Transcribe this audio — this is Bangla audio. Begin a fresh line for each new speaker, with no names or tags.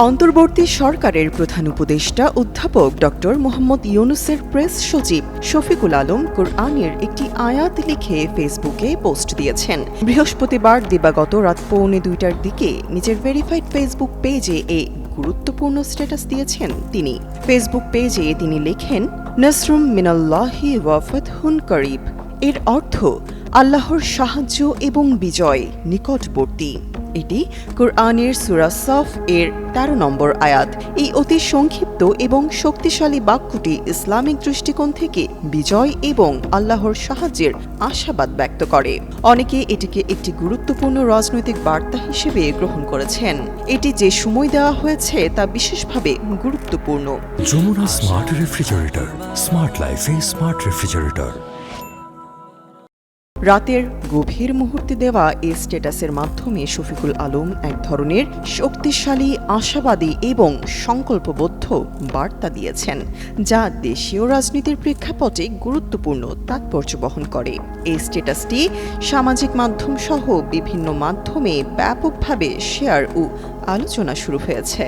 অন্তর্বর্তী সরকারের প্রধান উপদেষ্টা অধ্যাপক ডক্টর মোহাম্মদ ইউনূসের প্রেস সচিব শফিকুল আলম কোরআনের একটি আয়াত লিখে ফেসবুকে পোস্ট দিয়েছেন। বৃহস্পতিবার দিবাগত রাত 1:45টার দিকে নিজের ভেরিফাইড ফেসবুক পেজে এই গুরুত্বপূর্ণ স্ট্যাটাস দিয়েছেন তিনি। ফেসবুক পেজে তিনি লেখেন, নাসরুম মিনাল্লাহি ওয়া ফাতহুন করিব। এর অর্থ আল্লাহর সাহায্য এবং বিজয় নিকটবর্তী। এটি কোরআনের সূরা সফ এর 13 নম্বর আয়াত। এই অতি সংক্ষিপ্ত এবং শক্তিশালী বাক্যটি ইসলামিক দৃষ্টিকোণ থেকে বিজয় এবং আল্লাহর সাহায্যের আশাবাদ ব্যক্ত করে। অনেকে এটিকে একটি গুরুত্বপূর্ণ রাজনৈতিক বার্তা হিসেবে গ্রহণ করেছেন। এটি যে সময় দেওয়া হয়েছে তা বিশেষভাবে গুরুত্বপূর্ণ।
যমুনা স্মার্ট রেফ্রিজারেটর, স্মার্ট লাইফে স্মার্ট রেফ্রিজারেটর।
রাতের গভীর মুহূর্তে দেওয়া এই স্ট্যাটাসের মাধ্যমে শফিকুল আলম এক ধরনের শক্তিশালী, আশাবাদী এবং সংকল্পবদ্ধ বার্তা দিয়েছেন, যা দেশীয় রাজনীতির প্রেক্ষাপটে গুরুত্বপূর্ণ তাৎপর্য বহন করে। এই স্ট্যাটাসটি সামাজিক মাধ্যম সহ বিভিন্ন মাধ্যমে ব্যাপকভাবে শেয়ার ও আলোচনা শুরু হয়েছে।